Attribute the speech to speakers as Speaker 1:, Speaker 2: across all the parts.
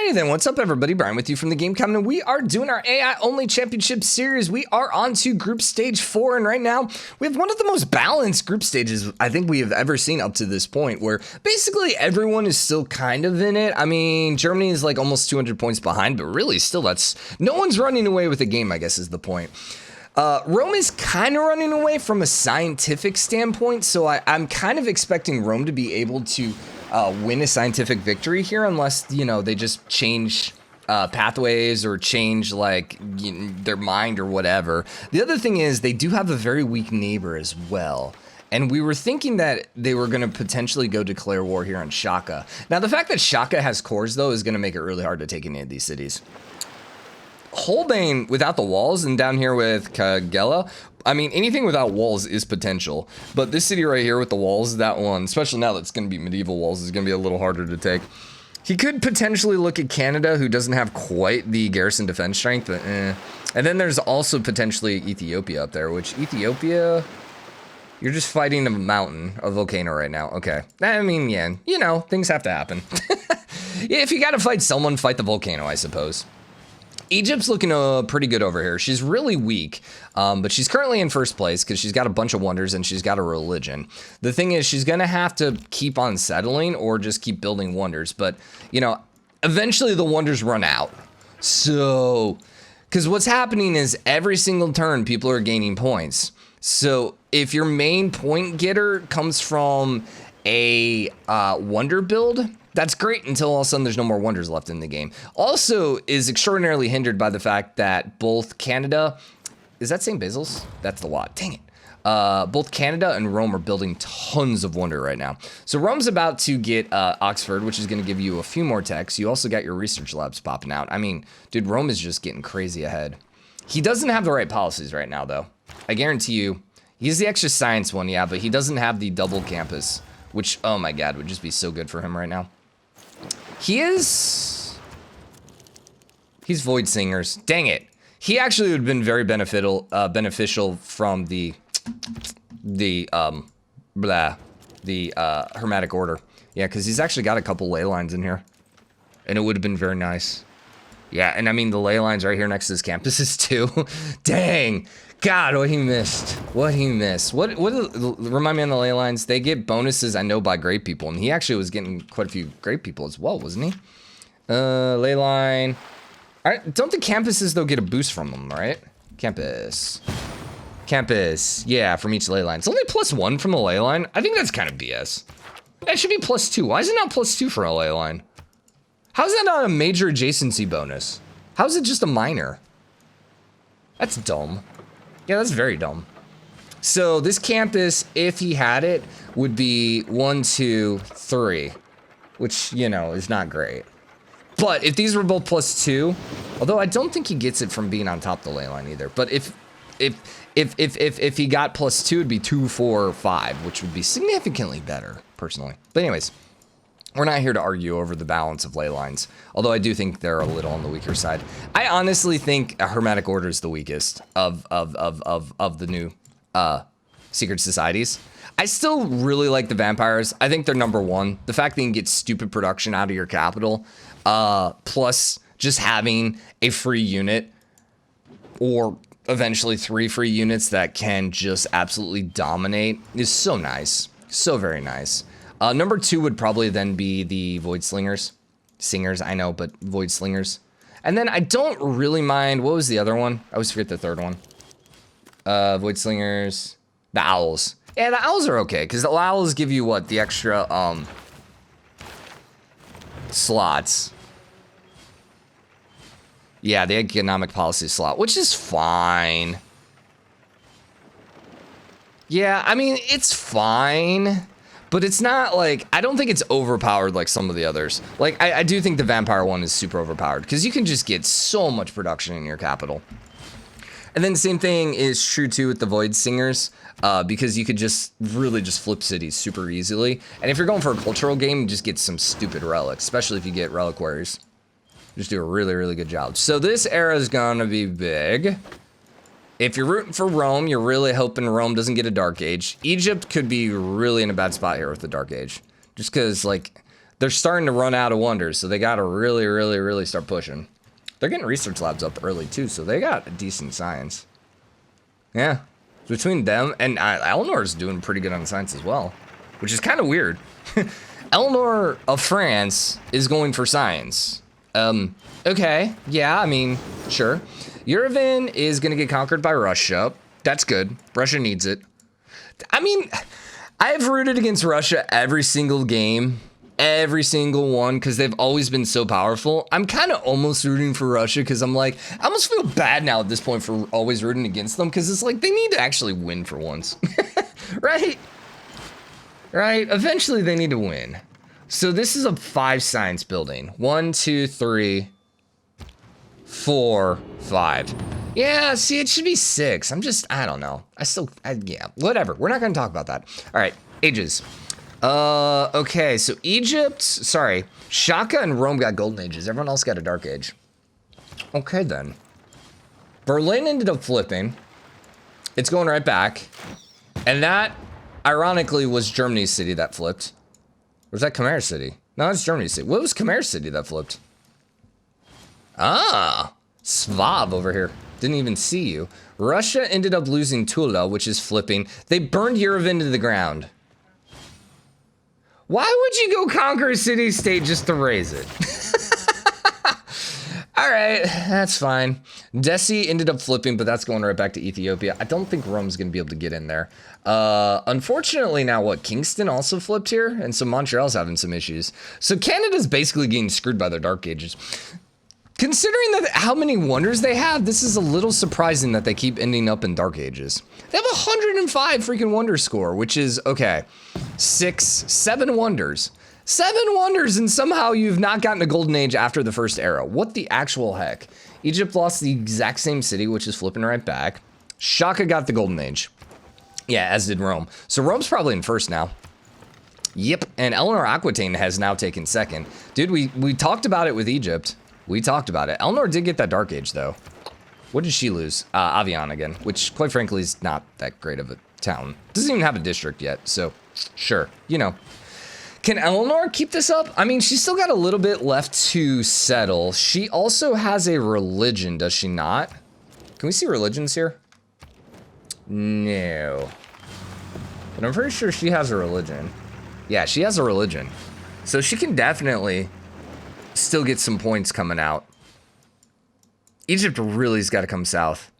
Speaker 1: Alrighty then, what's up everybody? Brian with you from TheGameCommon. We are doing our AI only championship series. We are on to group stage 4, and right now we have one of the most balanced group stages I think we have ever seen up to this point, where basically everyone is still kind of in it. I mean, Germany is like almost 200 points behind, but really still no one's running away with the game, I guess is the point. Rome is kind of running away from a scientific standpoint, so I'm kind of expecting Rome to be able to win a scientific victory here, unless, you know, they just change pathways or change, like, their mind or whatever. The other thing is they do have a very weak neighbor as well. And we were thinking that they were going to potentially go declare war here on Shaka. Now, the fact that Shaka has cores, though, is going to make it really hard to take any of these cities. Holbein without the walls, and down here with Kagela, I mean, anything without walls is potential. But this city right here with the walls, that one, especially now that it's going to be medieval walls, is going to be a little harder to take. He could potentially look at Canada, who doesn't have quite the garrison defense strength, but And then there's also potentially Ethiopia up there, which Ethiopia... You're just fighting a mountain, a volcano right now. Okay. I mean, yeah, you know, things have to happen. Yeah, if you got to fight someone, fight the volcano, I suppose. Egypt's looking pretty good over here. She's really weak, but she's currently in first place because she's got a bunch of wonders and she's got a religion. The thing is, she's going to have to keep on settling or just keep building wonders. But, you know, eventually the wonders run out. So, because what's happening is every single turn, people are gaining points. So if your main point getter comes from a wonder build, that's great until all of a sudden there's no more wonders left in the game. Also is extraordinarily hindered by the fact that both Canada, is that St. Basil's? That's the lot, dang it. Both Canada and Rome are building tons of wonder right now. So Rome's about to get Oxford, which is gonna give you a few more techs. You also got your research labs popping out. I mean, dude, Rome is just getting crazy ahead. He doesn't have the right policies right now though. I guarantee you, he has the extra science one, yeah, but he doesn't have the double campus, which, oh my God, would just be so good for him right now. He's Void Singers. Dang it. He actually would have been very beneficial from the Hermetic Order. Yeah, because he's actually got a couple ley lines in here. And it would have been very nice. Yeah, and I mean, the ley lines right here next to his campuses too. Dang. God, what he missed. What he missed. What remind me on the ley lines? They get bonuses, I know, by great people. And he actually was getting quite a few great people as well, wasn't he? Ley line. All right, don't the campuses, though, get a boost from them, right? Campus. Campus. Yeah, from each ley line. It's only +1 from the ley line. I think that's kind of BS. That should be +2. Why is it not +2 for a ley line? How is that not a major adjacency bonus? How is it just a minor? That's dumb. Yeah, that's very dumb. So this campus, if he had it, would be 1, 2, 3, which, you know, is not great. But if these were both +2, although I don't think he gets it from being on top of the ley line either. But if he got +2, it'd be 2, 4, 5, which would be significantly better, personally. But anyways, we're not here to argue over the balance of ley lines, although I do think they're a little on the weaker side. I honestly think a Hermetic Order is the weakest of the new secret societies. I still really like the vampires. I think they're #1. The fact that you can get stupid production out of your capital, plus just having a free unit, or eventually 3 free units that can just absolutely dominate, is so nice. So very nice. #2 would probably then be the Void Slingers. Singers, I know, but Void Slingers. And then I don't really mind, what was the other one? I always forget the third one. Void Slingers, the Owls. Yeah, the Owls are okay, because the Owls give you what? The extra, slots. Yeah, the economic policy slot, which is fine. Yeah, I mean, it's fine. But it's not like, I don't think it's overpowered like some of the others. Like, I do think the vampire one is super overpowered because you can just get so much production in your capital. And then the same thing is true too with the Void Singers, because you could just really just flip cities super easily. And if you're going for a cultural game, you just get some stupid relics, especially if you get reliquaries. Just do a really, really good job. So this era is gonna be big. If you're rooting for Rome, you're really hoping Rome doesn't get a Dark Age. Egypt could be really in a bad spot here with the Dark Age. Just because, like, they're starting to run out of wonders, so they got to really, really, really start pushing. They're getting research labs up early, too, so they got a decent science. Yeah. Between them, and Eleanor's doing pretty good on science as well, which is kind of weird. Eleanor of France is going for science. Okay, yeah, I mean, sure. Yerevan is going to get conquered by Russia. That's good. Russia needs it. I mean, I've rooted against Russia every single game. Every single one, because they've always been so powerful. I'm kind of almost rooting for Russia because I'm like, I almost feel bad now at this point for always rooting against them because it's like they need to actually win for once. Right? Right? Eventually they need to win. So this is a 5 science building. 1, 2, 3, 4, 5. Yeah, see, it should be 6. I don't know. Yeah, whatever. We're not going to talk about that. All right, ages. Okay, so Shaka and Rome got golden ages. Everyone else got a dark age. Okay, then. Berlin ended up flipping. It's going right back. And that, ironically, was Germany's city that flipped. Or was that Khmer City? No, it's Germany's city. What was Khmer City that flipped? Ah, Svav over here. Didn't even see you. Russia ended up losing Tula, which is flipping. They burned Yerevan to the ground. Why would you go conquer a city-state just to raise it? All right, that's fine. Desi ended up flipping, but that's going right back to Ethiopia. I don't think Rome's going to be able to get in there. Unfortunately, now Kingston also flipped here, and so Montreal's having some issues. So Canada's basically getting screwed by their dark ages. Considering that how many wonders they have, this is a little surprising that they keep ending up in dark ages. They have 105 freaking wonder score, which is, okay, 7 wonders. 7 wonders, and somehow you've not gotten a golden age after the first era. What the actual heck? Egypt lost the exact same city, which is flipping right back. Shaka got the golden age. Yeah, as did Rome. So Rome's probably in first now. Yep, and Eleanor Aquitaine has now taken second. Dude, we talked about it with Egypt. We talked about it. Eleanor did get that dark age, though. What did she lose? Avian again, which, quite frankly, is not that great of a town. Doesn't even have a district yet, so sure, you know. Can Eleanor keep this up? I mean, she's still got a little bit left to settle. She also has a religion, does she not? Can we see religions here? No. But I'm pretty sure she has a religion. Yeah, she has a religion. So she can definitely still get some points coming out. Egypt really has got to come south.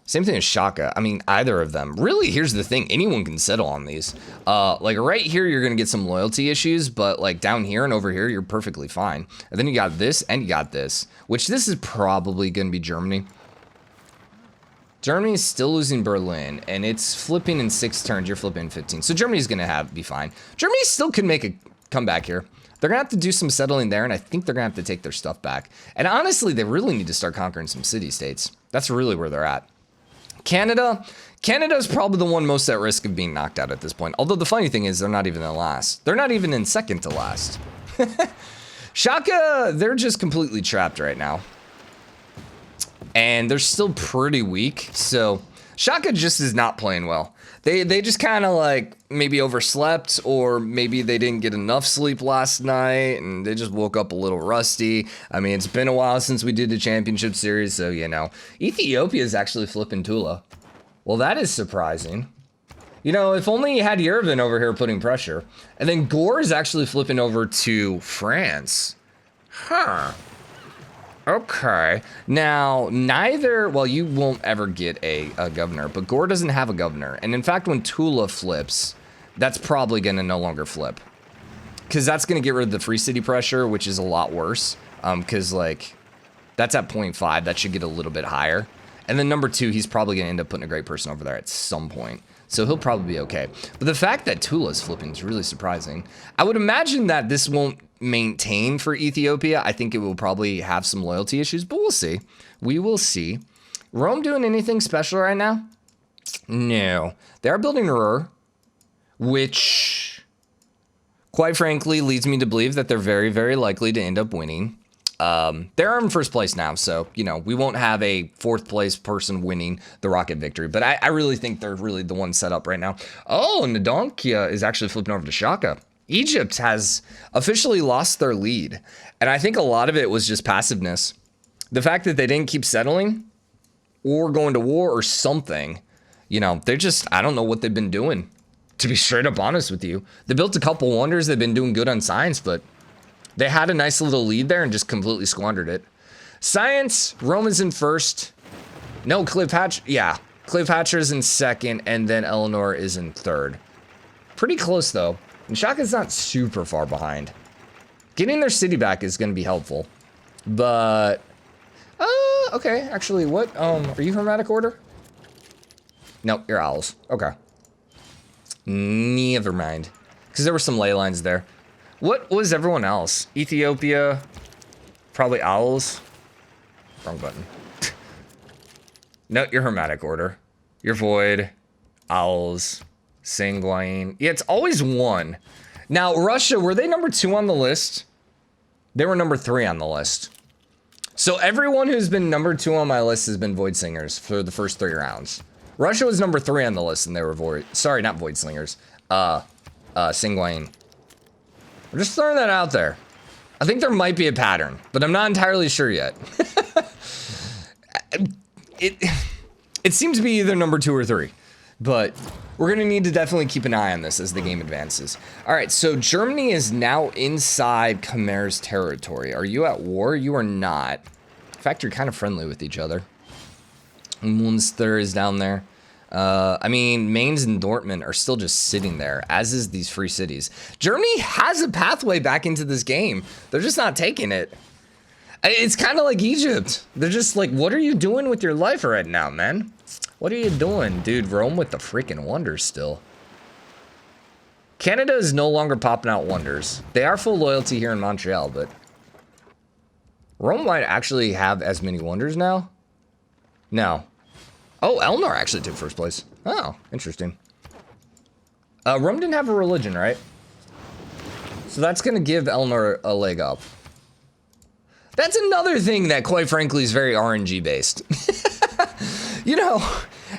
Speaker 1: Same thing as Shaka. I mean, either of them. Really, here's the thing. Anyone can settle on these. Like right here, you're going to get some loyalty issues, but like down here and over here, you're perfectly fine. And then you got this and you got this, which this is probably going to be Germany. Germany is still losing Berlin, and it's flipping in 6 turns. You're flipping in 15. So Germany's going to be fine. Germany still can make a comeback here. They're going to have to do some settling there, and I think they're going to have to take their stuff back. And honestly, they really need to start conquering some city-states. That's really where they're at. Canada's probably the one most at risk of being knocked out at this point. Although the funny thing is, they're not even in last. They're not even in second to last. Shaka, they're just completely trapped right now. And they're still pretty weak, so Shaka just is not playing well. They just kind of like maybe overslept, or maybe they didn't get enough sleep last night and they just woke up a little rusty. I mean, it's been a while since we did the championship series, so you know. Ethiopia is actually flipping Tula. Well, that is surprising. You know, if only you had Yerevan over here putting pressure. And then Gore is actually flipping over to France. Huh. Okay. Now, well, you won't ever get a governor, but Gore doesn't have a governor. And in fact, when Tula flips, that's probably going to no longer flip. Because that's going to get rid of the free city pressure, which is a lot worse. Because, like, that's at 0.5. That should get a little bit higher. And then number 2, he's probably going to end up putting a great person over there at some point. So he'll probably be okay. But the fact that Tula's flipping is really surprising. I would imagine that this won't maintain for Ethiopia. I think it will probably have some loyalty issues, but we'll see. We will see. Rome doing anything special right now? No. They are building Ruhr, which, quite frankly, leads me to believe that they're very, very likely to end up winning. They're in first place now, so, you know, we won't have a 4th place person winning the Rocket victory, but I really think they're really the one set up right now. Oh, Ndonkia is actually flipping over to Shaka. Egypt has officially lost their lead. And I think a lot of it was just passiveness. The fact that they didn't keep settling or going to war or something, you know, they're just, I don't know what they've been doing, to be straight up honest with you. They built a couple wonders. They've been doing good on science, but they had a nice little lead there and just completely squandered it. Science, Roman's in first. No, Cleopatra, yeah. Cleopatra's in second, and then Eleanor is in third. Pretty close, though. And Shaka's not super far behind. Getting their city back is going to be helpful. But, okay. Actually, what, are you hermetic order? Nope, you're owls. Okay. Never mind. Because there were some ley lines there. What was everyone else? Ethiopia, probably owls. Wrong button. No, you're hermetic order. You're void, owls, sanguine. Yeah, it's always one. Now, Russia, were they number 2 on the list? They were number 3 on the list. So everyone who's been number 2 on my list has been void singers for the first 3 rounds. Russia was number 3 on the list and they were void. Sorry, not void slingers. Sanguine. I'm just throwing that out there. I think there might be a pattern, but I'm not entirely sure yet. It seems to be either number 2 or 3, but we're gonna need to definitely keep an eye on this as the game advances. All right, so Germany is now inside Khmer's territory. Are you at war? You are not. In fact, you're kind of friendly with each other. Munster is down there. I mean, Mainz and Dortmund are still just sitting there, as is these free cities. Germany has a pathway back into this game. They're just not taking it. It's kind of like Egypt. They're just like, what are you doing with your life right now, man? What are you doing? Dude, Rome with the freaking wonders still. Canada is no longer popping out wonders. They are full loyalty here in Montreal, but Rome might actually have as many wonders now. No. Oh, Eleanor actually took first place. Oh, interesting. Rome didn't have a religion, right? So that's going to give Eleanor a leg up. That's another thing that, quite frankly, is very RNG based. You know,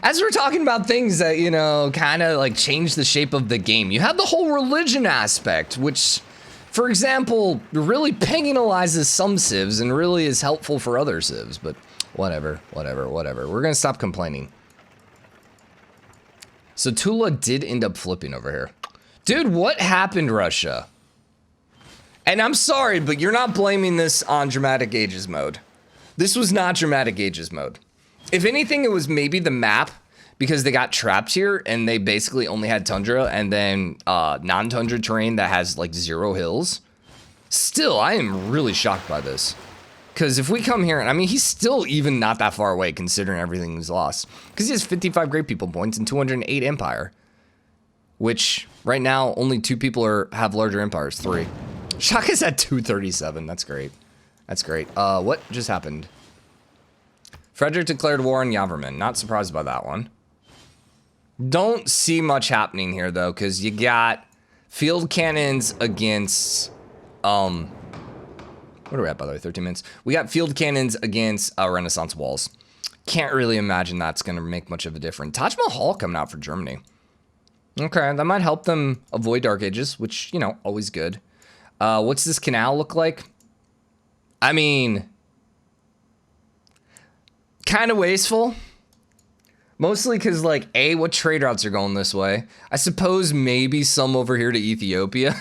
Speaker 1: as we're talking about things that, you know, kind of like change the shape of the game, you have the whole religion aspect, which, for example, really penalizes some civs and really is helpful for other civs, but whatever. We're going to stop complaining. So Tula did end up flipping over here. Dude, what happened, Russia? And I'm sorry, but you're not blaming this on Dramatic Ages mode. This was not Dramatic Ages mode. If anything, it was maybe the map, because they got trapped here and they basically only had tundra and then non-tundra terrain that has like 0 hills. Still, I am really shocked by this. Because if we come here, and I mean, he's still even not that far away considering everything he's lost. Because he has 55 Great People points and 208 Empire. Which, right now, only 2 people have larger empires, 3. Shaka's at 237. That's great. That's great. What just happened? Frederick declared war on Yaverman. Not surprised by that one. Don't see much happening here, though, because you got field cannons against... What are we at, by the way? 13 minutes. We got field cannons against Renaissance walls. Can't really imagine that's going to make much of a difference. Taj Mahal coming out for Germany. Okay, that might help them avoid Dark Ages, which, you know, always good. What's this canal look like? I mean, kind of wasteful. Mostly because, like, A, what trade routes are going this way? I suppose maybe some over here to Ethiopia.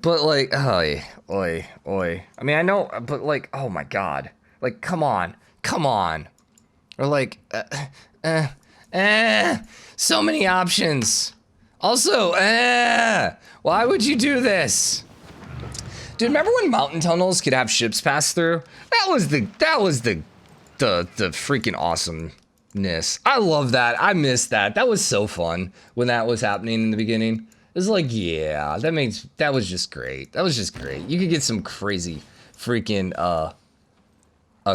Speaker 1: But, like, oi. I mean, I know, but, like, oh my god. Like, come on. Or, like, so many options. Also, why would you do this? Dude, remember when mountain tunnels could have ships pass through? That was the freaking awesomeness. I love that. I miss that. That was so fun when that was happening in the beginning. It was like, yeah, that was just great. That was just great. You could get some crazy freaking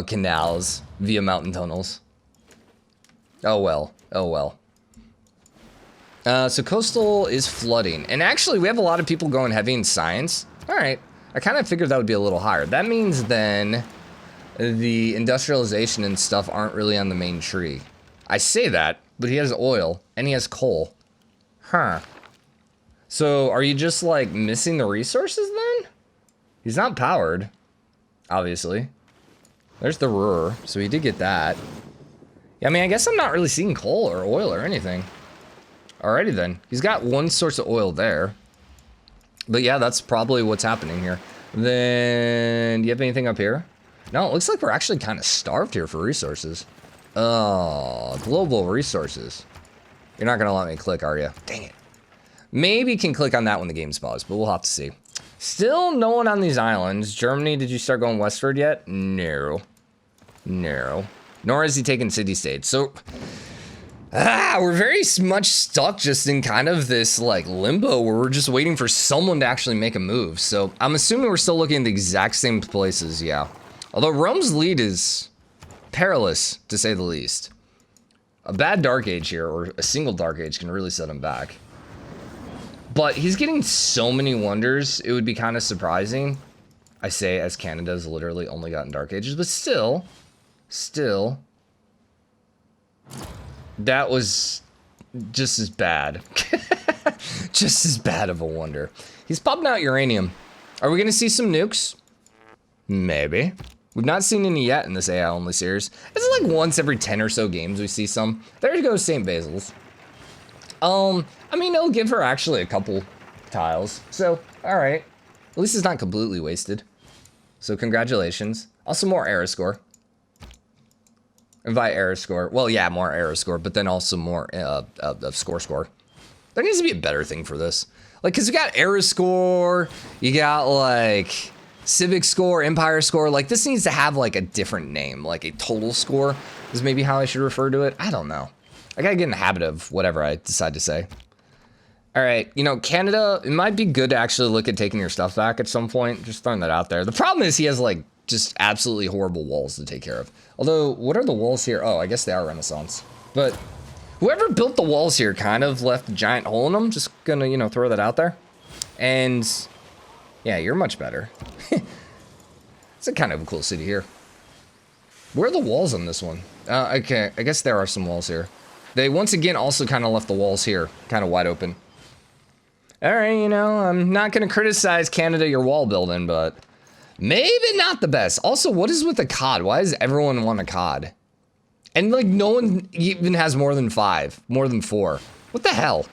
Speaker 1: canals via mountain tunnels. Oh well. So coastal is flooding. And actually, we have a lot of people going heavy in science. All right. I kind of figured that would be a little higher. That means then the industrialization and stuff aren't really on the main tree. I say that, but he has oil and he has coal. Huh. So are you just like missing the resources then? He's not powered, obviously. There's the roar, so he did get that. Yeah, I mean, I guess I'm not really seeing coal or oil or anything. Alrighty then. He's got one source of oil there. But yeah, that's probably what's happening here. Then, do you have anything up here? No, it looks like we're actually kind of starved here for resources. Oh, global resources. You're not gonna let me click, are you? Dang it. Maybe can click on that when the game's paused, but we'll have to see. Still no one on these islands. Germany, did you start going westward yet? No. No. Nor has he taken city-states. So, we're very much stuck just in kind of this like limbo where we're just waiting for someone to actually make a move. So I'm assuming we're still looking at the exact same places, yeah. Although Rome's lead is perilous, to say the least. A bad Dark Age here, or a single Dark Age, can really set him back. But he's getting so many wonders, it would be kind of surprising. I say as Canada's literally only gotten Dark Ages, but still, that was just as bad. Just as bad of a wonder. He's popping out uranium. Are we gonna see some nukes? Maybe. We've not seen any yet in this AI only series. It's like once every 10 or so games we see some. There goes St. Basil's. I mean, it'll give her actually a couple tiles. So, all right. At least it's not completely wasted. So congratulations. Also more error score. Invite error score. Well, yeah, more error score, but then also more of score. There needs to be a better thing for this. Like, cause you got error score, you got like civic score, empire score. Like this needs to have like a different name, like a total score is maybe how I should refer to it. I don't know. I gotta get in the habit of whatever I decide to say. All right, you know, Canada, it might be good to actually look at taking your stuff back at some point. Just throwing that out there. The problem is he has like just absolutely horrible walls to take care of. Although, what are the walls here? Oh, I guess they are Renaissance. But whoever built the walls here kind of left a giant hole in them. Just gonna, you know, throw that out there. And yeah, you're much better. It's a kind of a cool city here. Where are the walls on this one? Okay, I guess there are some walls here. They once again also kind of left the walls here kind of wide open. All right, you know, I'm not gonna criticize Canada your wall building, but maybe not the best. Also, what is with the COD? Why does everyone want a COD? And like no one even has more than 5, more than 4. What the hell?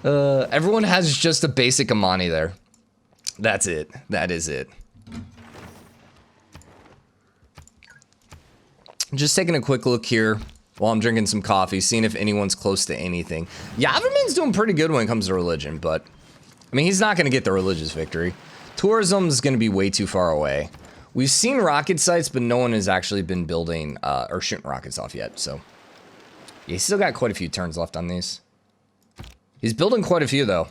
Speaker 1: Everyone has just a basic Amani there. That's it. That is it. Just taking a quick look here while I'm drinking some coffee, seeing if anyone's close to anything. Yaverman's doing pretty good when it comes to religion, but I mean, he's not going to get the religious victory. Tourism's going to be way too far away. We've seen rocket sites, but no one has actually been building or shooting rockets off yet. So yeah, he's still got quite a few turns left on these. He's building quite a few though.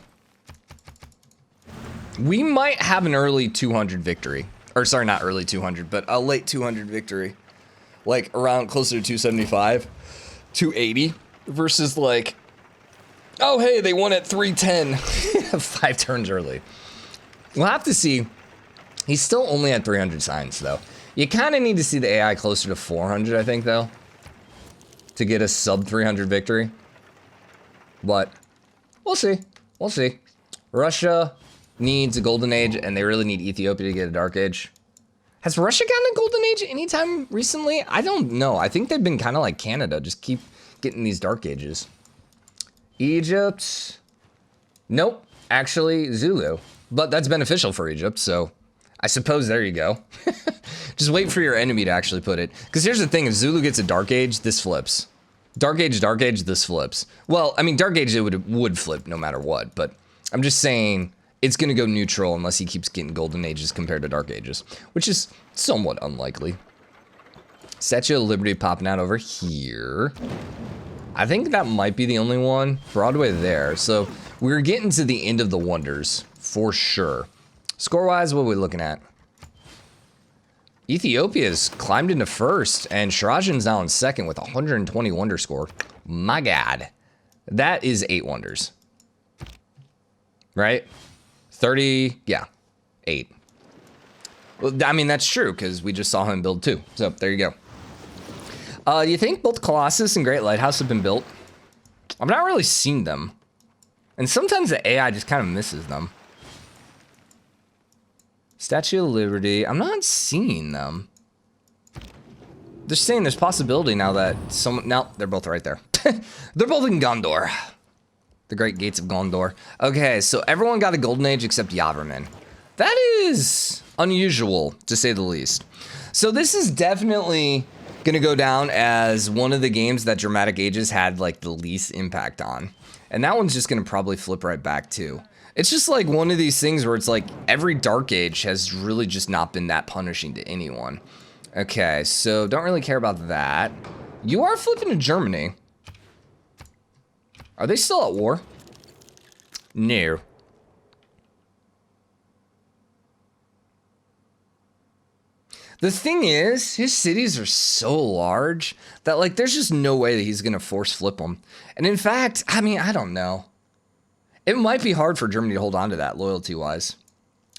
Speaker 1: We might have an early 200 victory. Or sorry, not early 200, but a late 200 victory. Like around closer to 275, 280 versus like, oh, hey, they won at 310. 5 turns early. We'll have to see. He's still only at 300 signs, though. You kind of need to see the AI closer to 400, I think, though, to get a sub 300 victory. But we'll see. We'll see. Russia needs a golden age, and they really need Ethiopia to get a dark age. Has Russia gotten a golden age anytime recently? I don't know. I think they've been kind of like Canada, just keep getting these dark ages. Egypt. Nope. Actually, Zulu. But that's beneficial for Egypt, so I suppose there you go. Just wait for your enemy to actually put it. Because here's the thing, if Zulu gets a dark age, this flips. Dark age, this flips. Well, I mean, dark age, it would flip no matter what, but I'm just saying it's going to go neutral unless he keeps getting golden ages compared to dark ages, which is somewhat unlikely. Statue of Liberty popping out over here. I think that might be the only one. Broadway there. So we're getting to the end of the wonders for sure. Score-wise, what are we looking at? Ethiopia's climbed into first, and Shirajan's now in second with 120 wonder score. My God. That is 8 wonders. Right? 30, yeah, 8. Well, I mean, that's true, because we just saw him build 2. So, there you go. You think both Colossus and Great Lighthouse have been built? I've not really seen them. And sometimes the AI just kind of misses them. Statue of Liberty. I'm not seeing them. They're saying there's possibility now that someone... No, they're both right there. They're both in Gondor. The Great Gates of Gondor. Okay, so everyone got a golden age except Yaverman. That is unusual, to say the least. So this is definitely gonna go down as one of the games that Dramatic Ages had like the least impact on. And that one's just gonna probably flip right back too. It's just like one of these things where it's like every Dark Age has really just not been that punishing to anyone. Okay, so don't really care about that. You are flipping to Germany. Are they still at war? No. The thing is, his cities are so large that like there's just no way that he's gonna force flip them. And in fact, I mean, I don't know. It might be hard for Germany to hold on to that loyalty-wise.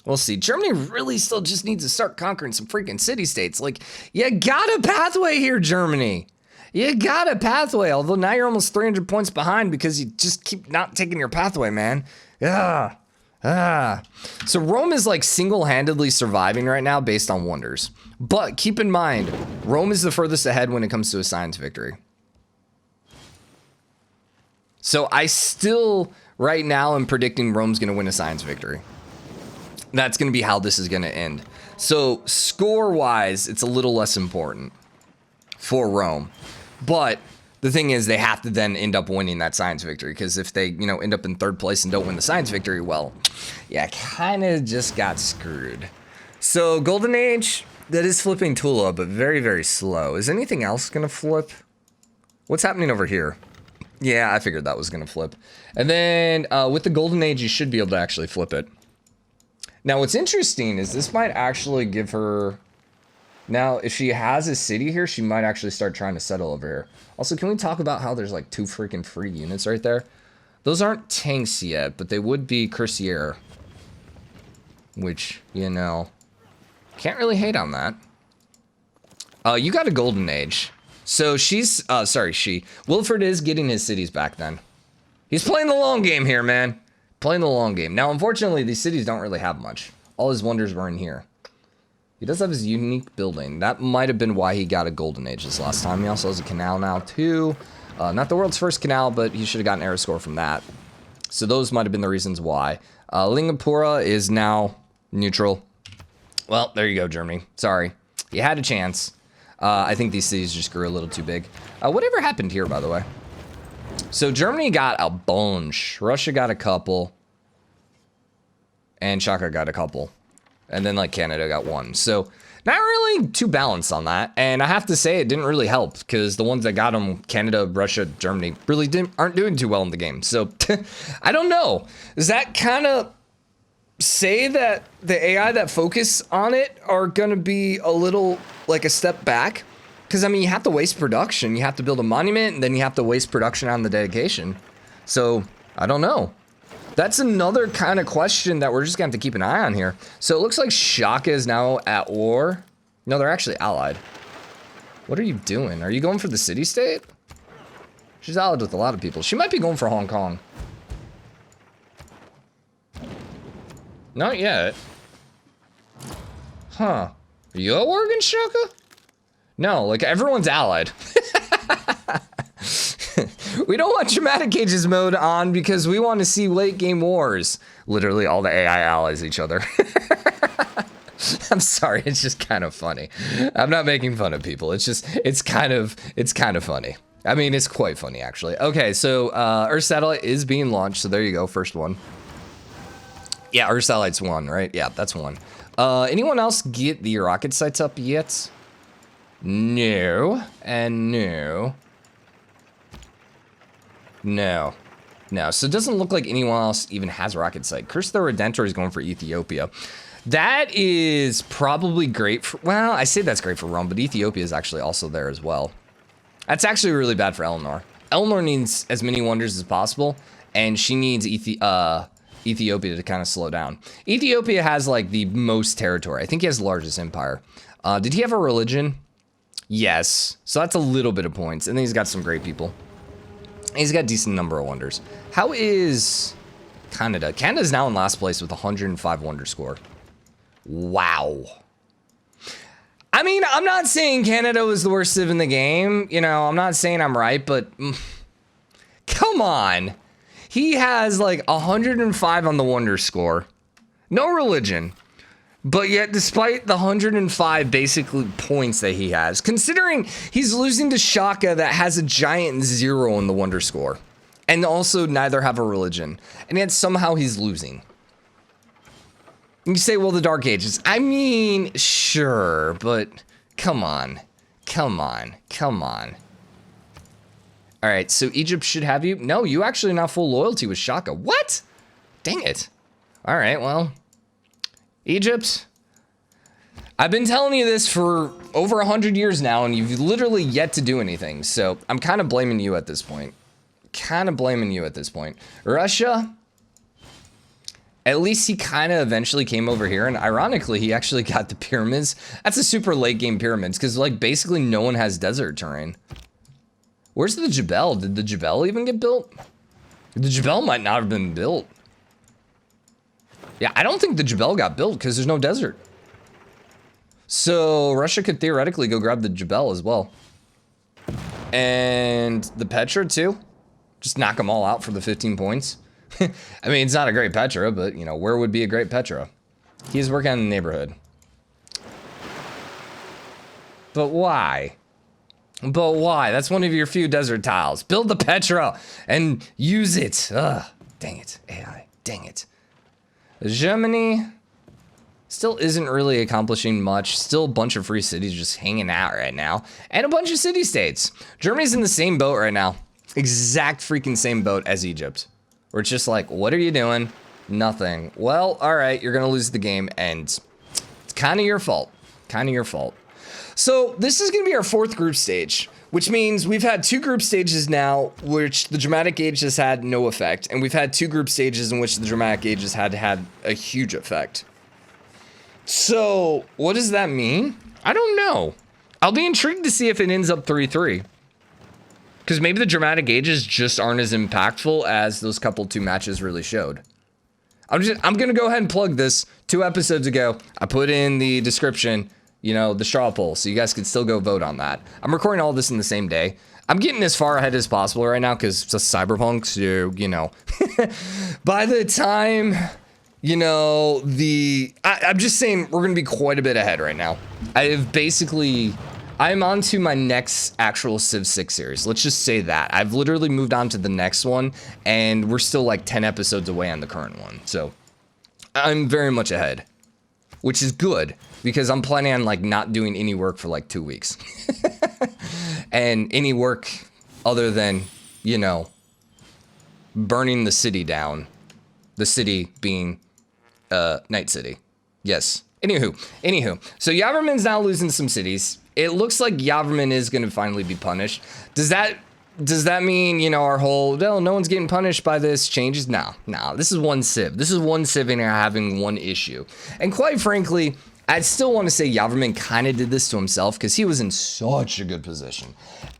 Speaker 1: We'll see. Germany really still just needs to start conquering some freaking city-states. Like, you got a pathway here, Germany. You got a pathway, although now you're almost 300 points behind because you just keep not taking your pathway, man. So Rome is like single-handedly surviving right now based on wonders. But keep in mind, Rome is the furthest ahead when it comes to a science victory. So I still, right now, am predicting Rome's going to win a science victory. That's going to be how this is going to end. So score-wise, it's a little less important for Rome. But the thing is, they have to then end up winning that science victory, because if they, you know, end up in third place and don't win the science victory, well, yeah, kind of just got screwed. So Golden Age, that is flipping Tula, but very, very slow. Is anything else going to flip? What's happening over here? Yeah, I figured that was going to flip. And then with the Golden Age, you should be able to actually flip it. Now, what's interesting is this might actually give her... Now, if she has a city here, she might actually start trying to settle over here. Also, can we talk about how there's like 2 freaking free units right there? Those aren't tanks yet, but they would be Cuirassier. Which, you know, can't really hate on that. You got a Golden Age. So she's, Wilfred is getting his cities back then. He's playing the long game here, man. Playing the long game. Now, unfortunately, these cities don't really have much. All his wonders were in here. He does have his unique building. That might have been why he got a Golden Age this last time. He also has a canal now, too. Not the world's first canal, but he should have gotten an era score from that. So those might have been the reasons why. Lingapura is now neutral. Well, there you go, Germany. Sorry. You had a chance. I think these cities just grew a little too big. Whatever happened here, by the way? So Germany got a bunch. Russia got a couple. And Shaka got a couple. And then, like, Canada got 1. So, not really too balanced on that. And I have to say, it didn't really help. Because the ones that got them, Canada, Russia, Germany, really aren't doing too well in the game. So, I don't know. Does that kind of say that the AI that focus on it are going to be a little, like, a step back? Because, I mean, you have to waste production. You have to build a monument, and then you have to waste production on the dedication. So, I don't know. That's another kind of question that we're just going to have to keep an eye on here. So it looks like Shaka is now at war. No, they're actually allied. What are you doing? Are you going for the city-state? She's allied with a lot of people. She might be going for Hong Kong. Not yet. Huh. Are you at war against Shaka? No, like everyone's allied. We don't want Dramatic Ages mode on because we want to see late game wars. Literally all the AI allies each other. I'm sorry, it's just kind of funny. I'm not making fun of people. It's just, it's kind of funny. I mean, it's quite funny actually. Okay, so Earth satellite is being launched. So there you go, first one. Yeah, Earth satellite's 1, right? Yeah, that's 1. Anyone else get the rocket sites up yet? No, and no. No. So it doesn't look like anyone else even has a rocket site. Curse the Redentor is going for Ethiopia. That is probably great for, well, I say that's great for Rome, but Ethiopia is actually also there as well. That's actually really bad for Eleanor. Eleanor needs as many wonders as possible, and she needs Ethiopia to kind of slow down. Ethiopia has like the most territory. I think he has the largest empire. Did he have a religion? Yes. So that's a little bit of points. And then he's got some great people. He's got a decent number of wonders. How is Canada. Canada's now in last place with 105 wonder score. Wow. I mean, I'm not saying Canada was the worst civ in the game. You know, I'm not saying I'm right, but come on. He has like 105 on the wonder score. No religion. But yet, despite the 105 basically points that he has, considering he's losing to Shaka that has a giant 0 in the wonder score, and also neither have a religion, and yet somehow he's losing. You say, well, the Dark Ages. I mean, sure, but come on. Come on. Come on. All right, so Egypt should have you. No, you actually not full loyalty with Shaka. What? Dang it. All right, well, Egypt. I've been telling you this for over 100 years now, and you've literally yet to do anything. So I'm kind of blaming you at this point. Russia. At least he kind of eventually came over here, and ironically, he actually got the pyramids. That's a super late game pyramids, because like basically no one has desert terrain. Where's the Jebel? Did the Jebel even get built? The Jebel might not have been built. Yeah, I don't think the Jebel got built because there's no desert. So Russia could theoretically go grab the Jebel as well. And the Petra too. Just knock them all out for the 15 points. I mean, it's not a great Petra, but, you know, where would be a great Petra? He's working on the neighborhood. But why? But why? That's one of your few desert tiles. Build the Petra and use it. Ugh, dang it, AI, dang it. Germany still isn't really accomplishing much. Still a bunch of free cities just hanging out right now. And a bunch of city-states. Germany's in the same boat right now. Exact freaking same boat as Egypt. Where it's just like, what are you doing? Nothing. Well, all right, you're going to lose the game, and it's kind of your fault. Kind of your fault. So this is going to be our 4th group stage, which means we've had 2 group stages now, which the dramatic age has had no effect, and we've had 2 group stages in which the dramatic age has had a huge effect. So what does that mean? I don't know. I'll be intrigued to see if it ends up 3-3. Because maybe the dramatic ages just aren't as impactful as those couple 2 matches really showed. I'm going to go ahead and plug this. 2 episodes ago, I put in the description, you know, the straw poll, so you guys can still go vote on that. I'm recording all this in the same day. I'm getting as far ahead as possible right now because it's a Cyberpunk, so, you know. By the time, you know, I'm just saying we're going to be quite a bit ahead right now. I'm on to my next actual Civ 6 series. Let's just say that. I've literally moved on to the next one, and we're still like 10 episodes away on the current one. So I'm very much ahead, which is good because I'm planning on like not doing any work for like 2 weeks. And any work other than, you know, burning the city down. The city being Night City. Yes. Anywho. So Yavrman's now losing some cities. It looks like Yavrman is going to finally be punished. Does that mean, you know, our whole, no one's getting punished by this changes? No. This is one civ. This is one civ and having one issue. And quite frankly, I'd still want to say Yavrman kind of did this to himself because he was in such a good position.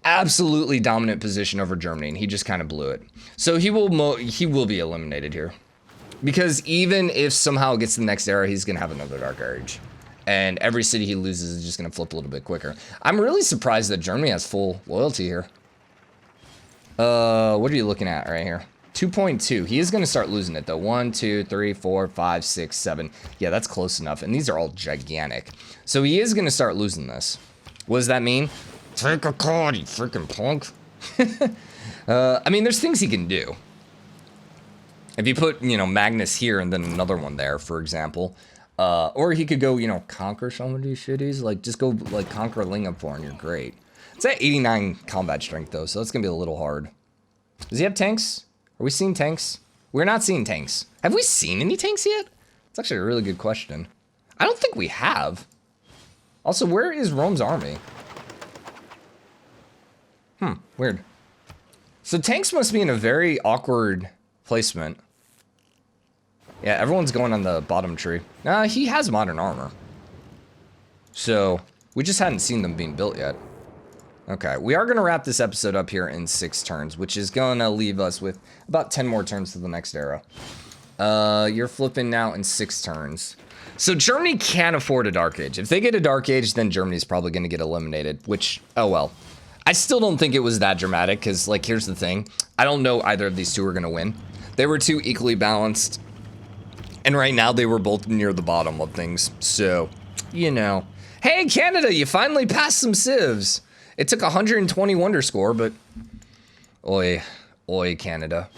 Speaker 1: Absolutely dominant position over Germany, and he just kind of blew it. So he will be eliminated here. Because even if somehow it gets to the next era, he's going to have another Dark Age. And every city he loses is just going to flip a little bit quicker. I'm really surprised that Germany has full loyalty here. What are you looking at right here? 2.2. He is going to start losing it, though. 1, 2, 3, 4, 5, 6, 7. Yeah, that's close enough. And these are all gigantic. So he is going to start losing this. What does that mean? Take a card, you freaking punk. I mean, there's things he can do. If you put, you know, Magnus here and then another one there, for example. Or he could go, you know, conquer some of these cities. Like, just go, like, conquer Lingapore and you're great. It's at 89 combat strength, though, so that's going to be a little hard. Does he have tanks? Are we seeing tanks? We're not seeing tanks. Have we seen any tanks yet? It's actually a really good question. I don't think we have. Also, where is Rome's army? Weird. So tanks must be in a very awkward placement. Yeah, everyone's going on the bottom tree. He has modern armor. So, we just hadn't seen them being built yet. Okay, we are going to wrap this episode up here in 6 turns, which is going to leave us with about 10 more turns to the next era. You're flipping now in 6 turns. So Germany can't afford a Dark Age. If they get a Dark Age, then Germany's probably going to get eliminated, which, oh well. I still don't think it was that dramatic, because, like, here's the thing. I don't know either of these two are going to win. They were too equally balanced, and right now they were both near the bottom of things, so, you know. Hey, Canada, you finally passed some civs. It took 120 wonder score, but... Oi, Canada.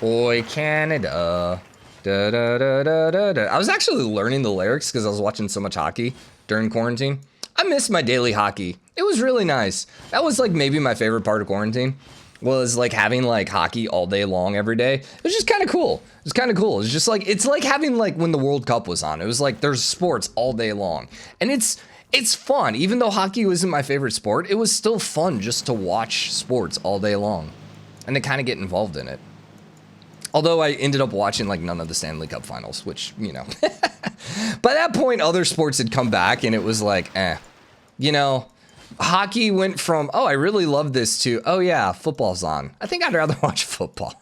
Speaker 1: Oi, Canada. Da, da, da, da, da, da. I was actually learning the lyrics because I was watching so much hockey during quarantine. I missed my daily hockey. It was really nice. That was like maybe my favorite part of quarantine, was like having like hockey all day long every day. It was just kind of cool. It was kind of cool. It's just like, it's like having like when the World Cup was on. It was like there's sports all day long. And it's fun. Even though hockey wasn't my favorite sport, it was still fun just to watch sports all day long and to kind of get involved in it. Although I ended up watching like none of the Stanley Cup finals, which, you know, by that point, other sports had come back and it was like, you know, hockey went from, oh, I really love this to, oh yeah, football's on. I think I'd rather watch football.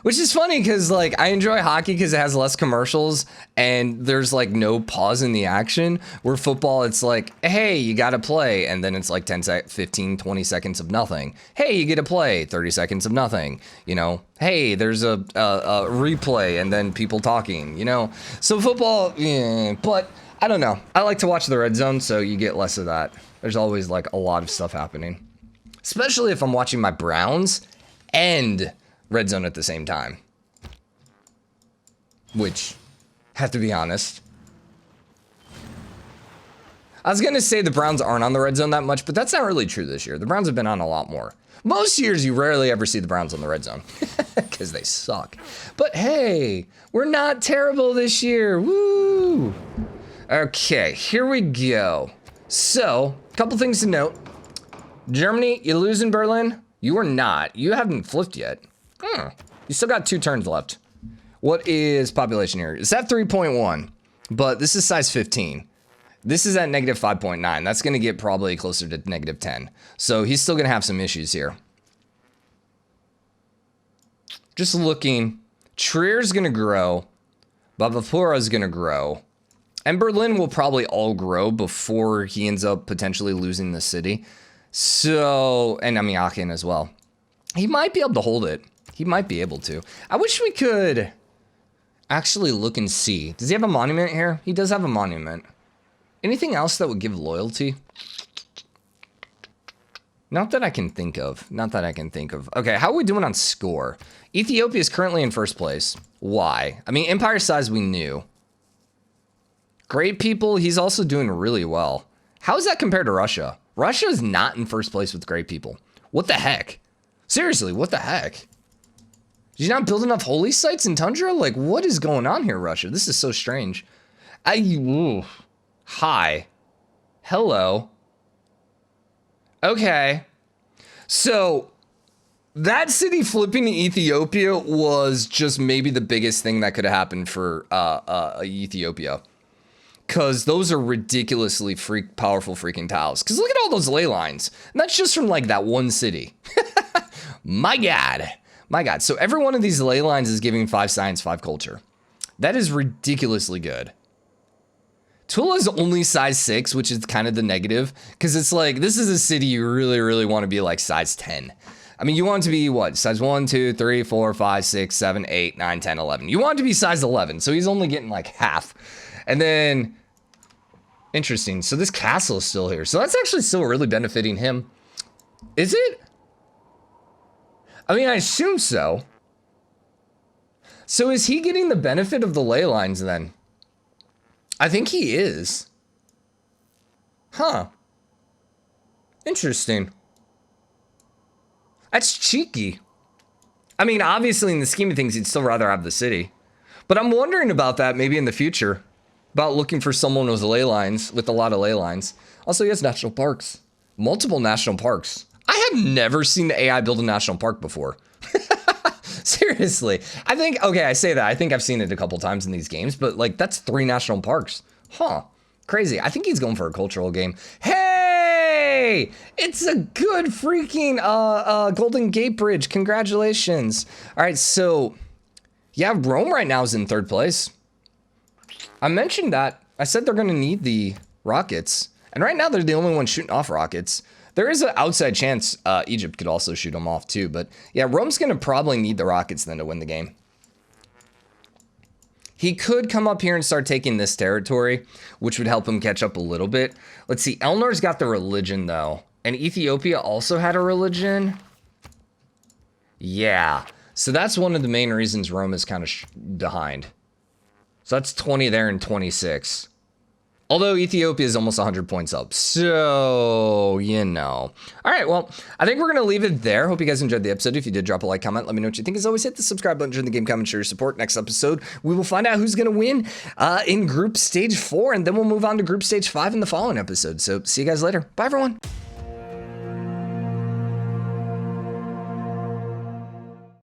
Speaker 1: Which is funny because like I enjoy hockey because it has less commercials and there's like no pause in the action, where football, it's like, hey, you got to play. And then it's like 15, 20 seconds of nothing. Hey, you get to play 30 seconds of nothing, you know? Hey, there's a replay and then people talking, you know? So football, yeah, but I don't know. I like to watch the red zone, so you get less of that. There's always like a lot of stuff happening, especially if I'm watching my Browns and red zone at the same time, which, have to be honest, I was going to say the Browns aren't on the red zone that much, but that's not really true this year. The Browns have been on a lot more. Most years, you rarely ever see the Browns on the red zone because they suck. But hey, we're not terrible this year. Woo! Okay, here we go. So, a couple things to note. Germany, you lose in Berlin? You are not. You haven't flipped yet. You still got 2 turns left. What is population here? It's at 3.1, but this is size 15. This is at negative 5.9. That's going to get probably closer to negative 10. So he's still going to have some issues here. Just looking. Trier's going to grow. Bavapura is going to grow. And Berlin will probably all grow before he ends up potentially losing the city. So, and I mean Aachen as well. He might be able to hold it. He might be able to. I wish we could actually look and see. Does he have a monument here? He does have a monument. Anything else that would give loyalty? Not that I can think of. Not that I can think of. Okay, how are we doing on score? Ethiopia is currently in first place. Why? I mean, empire size we knew. Great people, he's also doing really well. How is that compared to Russia? Russia is not in first place with great people. What the heck? Seriously, what the heck? Did you not build enough holy sites in Tundra? Like, what is going on here, Russia? This is so strange. Hi. Hello. Okay. So, that city flipping to Ethiopia was just maybe the biggest thing that could have happened for Ethiopia. Because those are ridiculously powerful freaking tiles. Because look at all those ley lines. And that's just from like that one city. My God. My God. So every one of these ley lines is giving 5 science, 5 culture. That is ridiculously good. Tula is only size 6, which is kind of the negative. Because it's like, this is a city you really, really want to be like size 10. I mean, you want it to be what? Size 1, 2, 3, 4, 5, 6, 7, 8, 9, 10, 11. You want it to be size 11. So he's only getting like half. And then, interesting. So this castle is still here. So that's actually still really benefiting him. Is it? I mean, I assume so. So is he getting the benefit of the ley lines then? I think he is. Huh. Interesting. That's cheeky. I mean, obviously in the scheme of things, he'd still rather have the city. But I'm wondering about that maybe in the future. About looking for someone with ley lines, with a lot of ley lines. Also, he has national parks. Multiple national parks. I have never seen the AI build a national park before. Seriously. I think, okay, I say that. I think I've seen it a couple times in these games, but like that's 3 national parks. Huh. Crazy. I think he's going for a cultural game. Hey! It's a good freaking Golden Gate Bridge. Congratulations. All right, so Yeah, Rome right now is in 3rd place. I mentioned that. I said they're going to need the rockets. And right now they're the only ones shooting off rockets. There is an outside chance Egypt could also shoot them off too. But yeah, Rome's going to probably need the rockets then to win the game. He could come up here and start taking this territory, which would help him catch up a little bit. Let's see. Elnor's got the religion though. And Ethiopia also had a religion. Yeah. So that's one of the main reasons Rome is kind of behind. So that's 20 there and 26. Although Ethiopia is almost 100 points up. So, you know. All right, well, I think we're going to leave it there. Hope you guys enjoyed the episode. If you did, drop a like, comment. Let me know what you think. As always, hit the subscribe button, join the game, comment, share your support. Next episode, we will find out who's going to win in Group Stage 4. And then we'll move on to Group Stage 5 in the following episode. So, see you guys later. Bye, everyone.